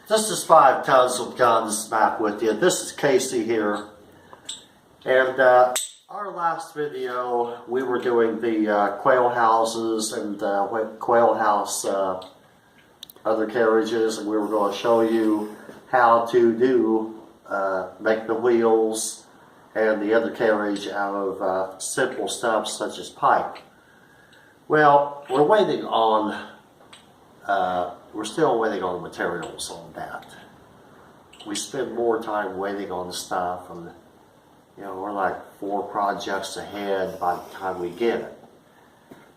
This is 5 Tons of Guns back with you. This is Casey here. And our last video, we were doing the quail houses and quail house undercarriages, and we were going to show you how to do make the wheels and the undercarriage out of simple stuff such as pike. Well, we're waiting on we're still waiting on materials on that. We spend more time waiting on stuff, and we're like 4 projects ahead by the time we get it.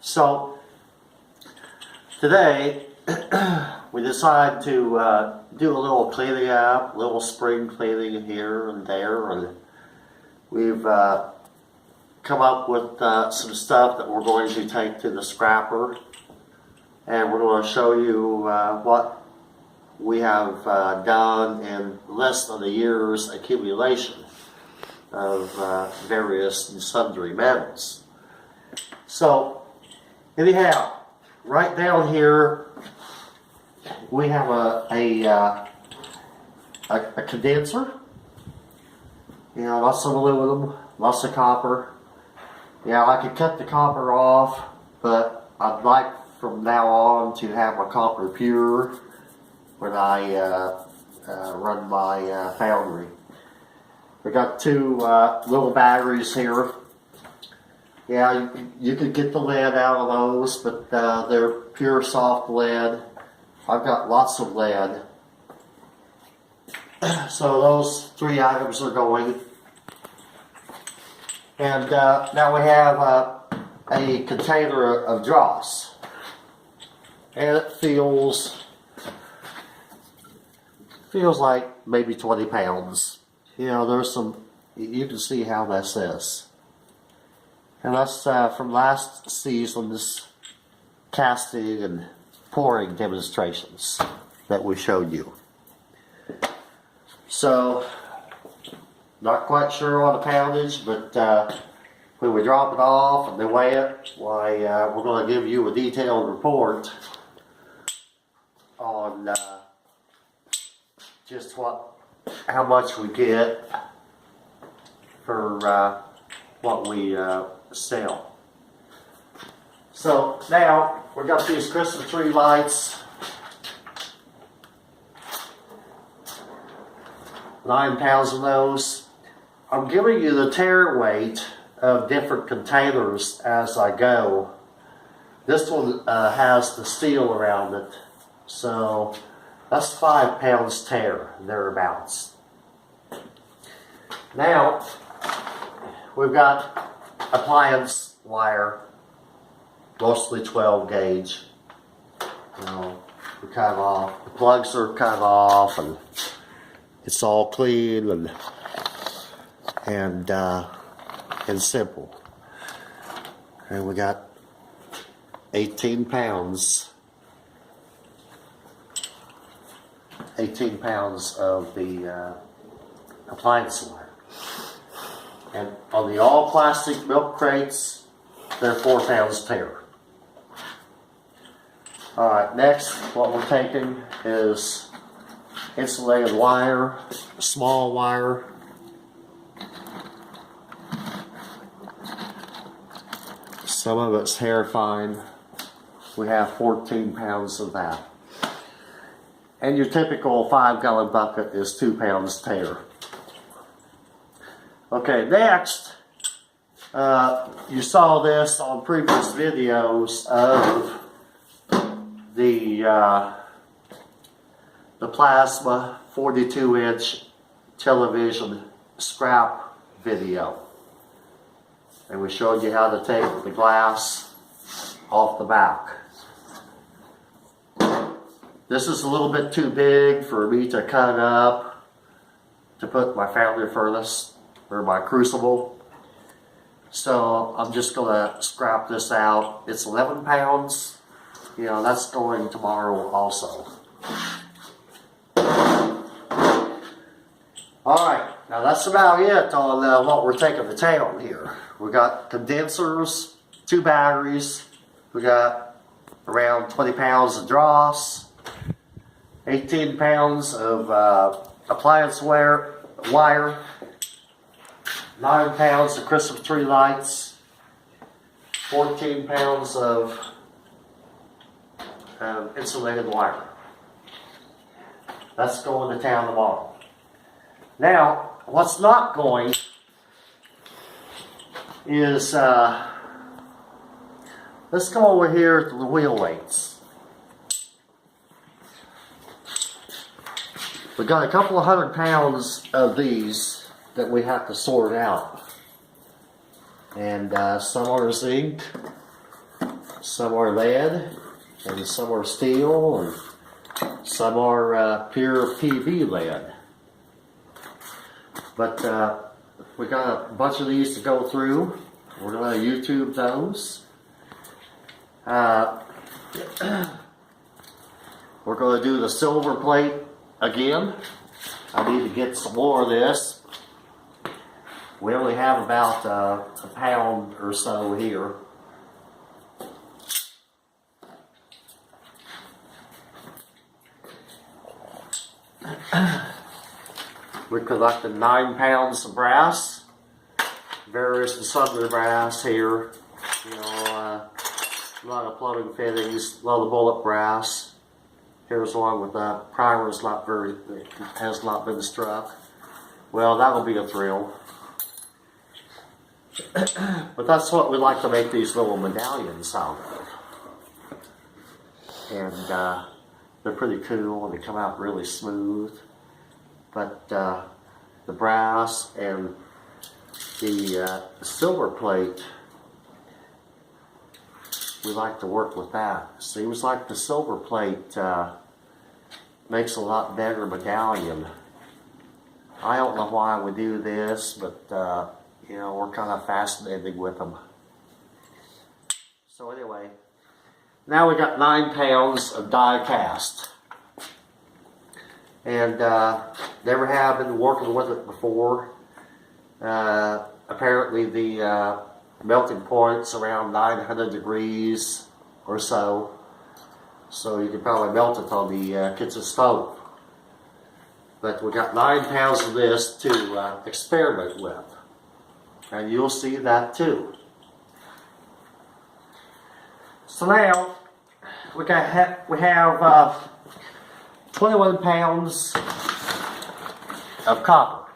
So today we decided to do a little cleaning up, a little spring cleaning here and there, and we've come up with some stuff that we're going to take to the scrapper. And we're going to show you what we have done in less than a year's accumulation of various and sundry metals. So, anyhow, right down here we have a condenser. Lots of aluminum, lots of copper. I could cut the copper off, but I'd like from now on to have my copper pure when I run my foundry. We got 2 little batteries here. You could get the lead out of those, but they're pure soft lead. I've got lots of lead. So those 3 items are going. And now we have a container of dross. And it feels like maybe 20 pounds. There's some, you can see how this is. And that's from last season's casting and pouring demonstrations that we showed you. So, not quite sure on the poundage, but when we drop it off and they weigh it, why, we're going to give you a detailed report on just how much we get for what we sell. So now we've got these Christmas tree lights, 9 pounds of those. I'm giving you the tare weight of different containers as I go. This one has the steel around it. So that's 5 pounds tare, thereabouts. Now we've got appliance wire, mostly 12 gauge. We're kind of off. The plugs are kind of off, and it's all clean and simple. And we got 18 pounds. 18 pounds of the appliance wire. And on the all plastic milk crates, they're 4 pounds tare. Alright, next what we're taking is insulated wire, small wire. Some of it's hair fine. We have 14 pounds of that. And your typical 5-gallon bucket is 2 pounds tare. Okay, next, you saw this on previous videos of the plasma 42-inch television scrap video. And we showed you how to take the glass off the back. This is a little bit too big for me to cut up to put my foundry furnace or my crucible. So I'm just going to scrap this out. It's 11 pounds. That's going tomorrow also. Alright, now that's about it on what we're taking to town here. We got condensers, 2 batteries. We got around 20 pounds of dross. 18 pounds of appliance wire, 9 pounds of Christmas tree lights, 14 pounds of insulated wire. That's going to town tomorrow. Now, what's not going is, let's go over here to the wheel weights. We got a couple of 100 pounds of these that we have to sort out. And some are zinc, some are lead, and some are steel, and some are pure PV lead. But we got a bunch of these to go through. We're going to YouTube those. We're going to do the silver plate again. I need to get some more of this. We only have about a pound or so here. We collected 9 pounds of brass, various and sundry brass here. You know, a lot of plumbing fittings, a lot of bullet brass. Here's one with the primer's has not been struck. Well, that'll be a thrill. But that's what we like to make these little medallions out of. And they're pretty cool and they come out really smooth. But the brass and the silver plate, we like to work with that. Seems like the silver plate makes a lot better medallion. I don't know why we do this, but you know, we're kind of fascinated with them. So anyway, now we got 9 pounds of die cast. And never have been working with it before. Apparently the melting point's around 900 degrees or so. So you can probably melt it on the kitchen stove. But we got 9 pounds of this to experiment with. And you'll see that too. So now we have 21 pounds of copper.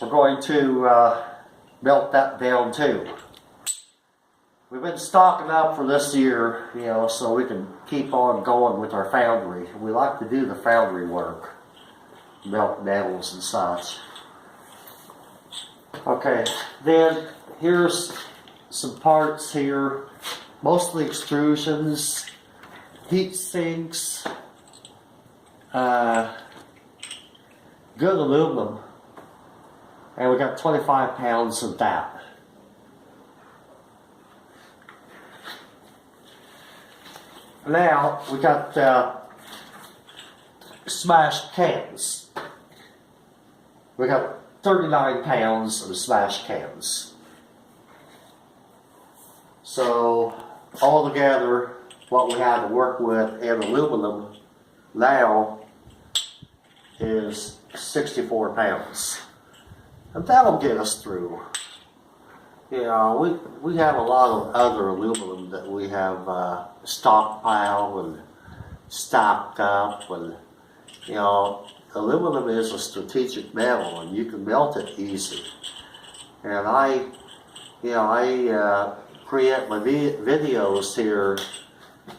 We're going to melt that down too. We've been stocking up for this year, you know, so we can keep on going with our foundry. We like to do the foundry work, melt metals and such. Okay, then here's some parts here, mostly extrusions, heat sinks, good aluminum, and we got 25 pounds of that. Now we got smashed cans. We got 39 pounds of smashed cans. So altogether, what we have to work with in aluminum now is 64 pounds. And that'll get us through. You know, we have a lot of other aluminum that we have stockpiled and stocked up, and you know, aluminum is a strategic metal, and you can melt it easy. And I create my videos here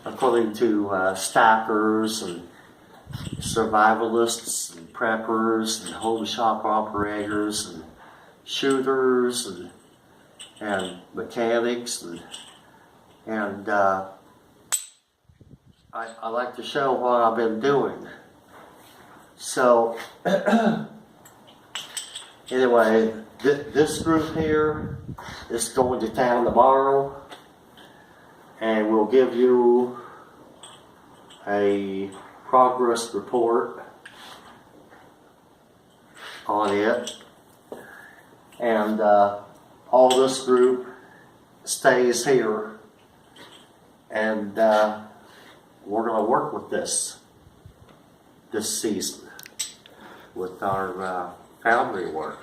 according to stackers and survivalists and preppers and home shop operators and shooters and mechanics and I like to show what I've been doing. So anyway, this group here is going to town tomorrow, and we'll give you a progress report on it, and all this group stays here, and we're going to work with this season with our foundry work.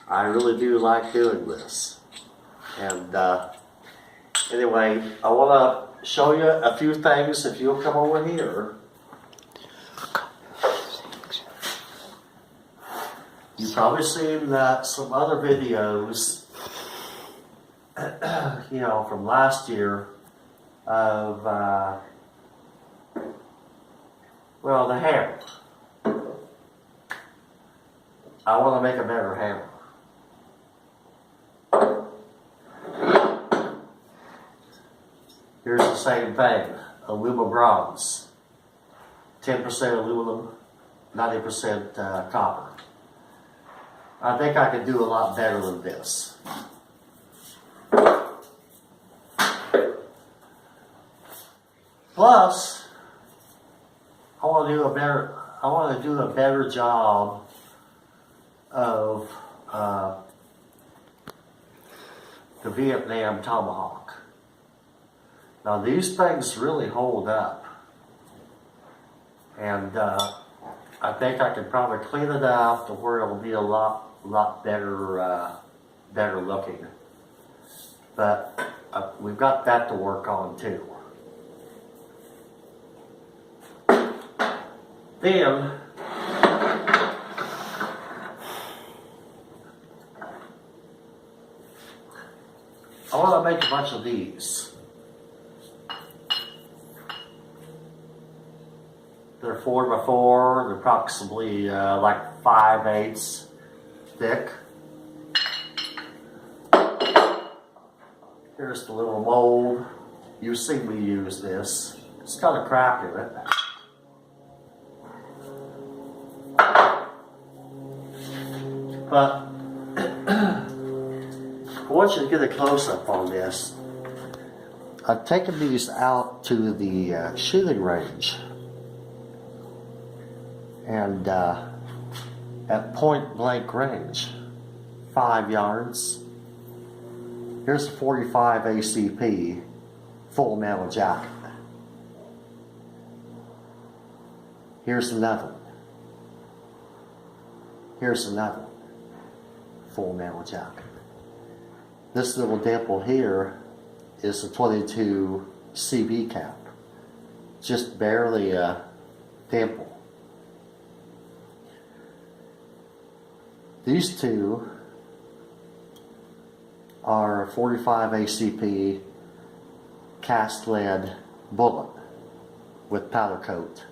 I really do like doing this. And anyway, I want to show you a few things if you'll come over here. You've probably seen some other videos, you know, from last year of, well, the hammer. I want to make a better hammer. Here's the same thing, aluminum bronze, 10% aluminum, 90% copper. I think I could do a lot better than this. Plus, I want to do a better job of the Vietnam Tomahawk. Now these things really hold up, and I think I could probably clean it up to where it'll be a lot better, better looking. But we've got that to work on too. Then I want to make a bunch of these. They're 4x4, they're approximately like 5/8 thick. Here's the little mold. You've seen me use this. It's got a crack in it. But I want you to get a close-up on this. I've taken these out to the shooting range. And at point blank range, 5 yards. Here's a 45 ACP full metal jacket. Here's another one. Here's another one. Full metal jacket. This little dimple here is a 22 CB cap. Just barely a dimple. These two are 45 ACP cast lead bullet with powder coat.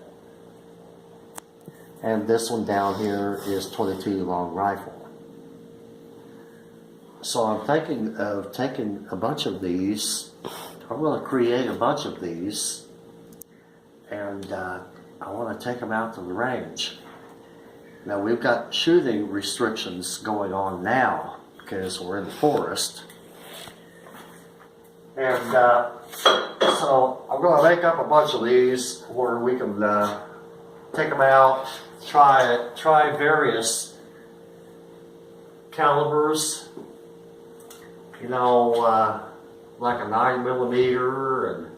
And this one down here is 22 long rifle. So I'm thinking of taking a bunch of these. I'm going to create a bunch of these, and I want to take them out to the range. Now we've got shooting restrictions going on now because we're in the forest. And so I'm going to make up a bunch of these where we can take them out, try various calibers, you know, like a 9mm and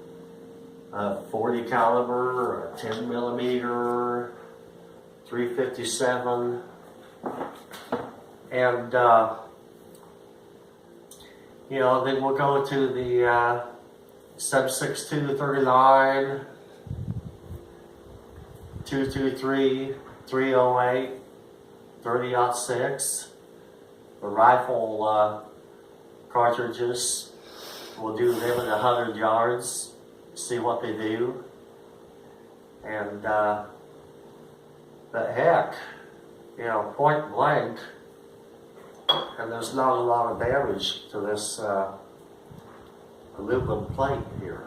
a 40 caliber, a 10mm, 357, and you know, then we'll go to the 7.62 39, 223, 308, 30-06, the rifle cartridges. We'll do them at 100 yards, see what they do, and but heck, you know, point blank, and there's not a lot of damage to this aluminum plate here.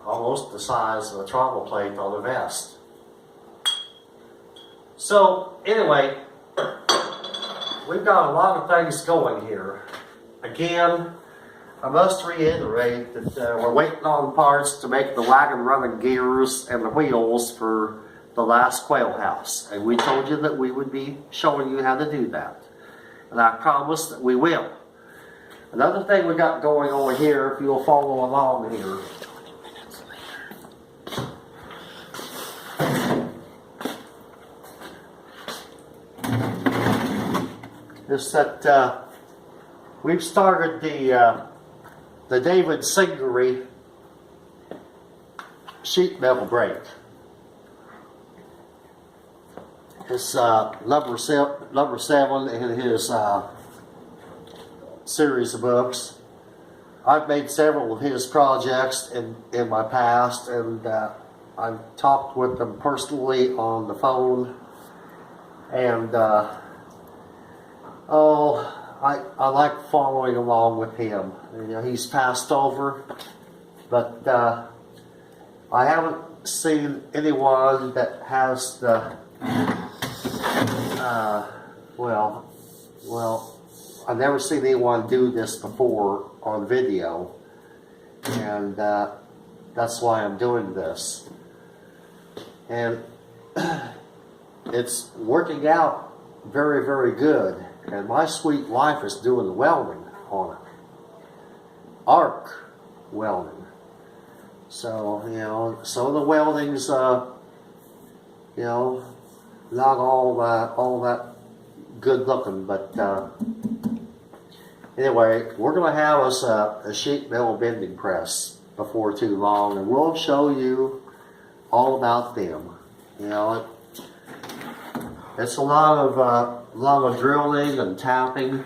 Almost the size of a trauma plate on the vest. So anyway, we've got a lot of things going here. Again, I must reiterate that we're waiting on parts to make the wagon running gears and the wheels for the last quail house. And we told you that we would be showing you how to do that. and I promise that we will. Another thing we got going on here, if you'll follow along here, is that we've started the David Singery sheet metal brake. It's number seven in his series of books. I've made several of his projects in my past, and I've talked with them personally on the phone, and I like following along with him. You know, he's passed over, but I haven't seen anyone that has the I've never seen anyone do this before on video, and that's why I'm doing this. And it's working out very, very good. And my sweet wife is doing the welding on it. Arc welding. So, you know, some of the welding's, you know, not all that good looking, but anyway, we're going to have us a sheet metal bending press before too long, and we'll show you all about them. You know, it's a lot of drilling and tapping,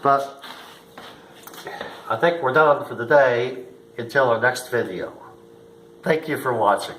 but I think we're done for the day until our next video. Thank you for watching.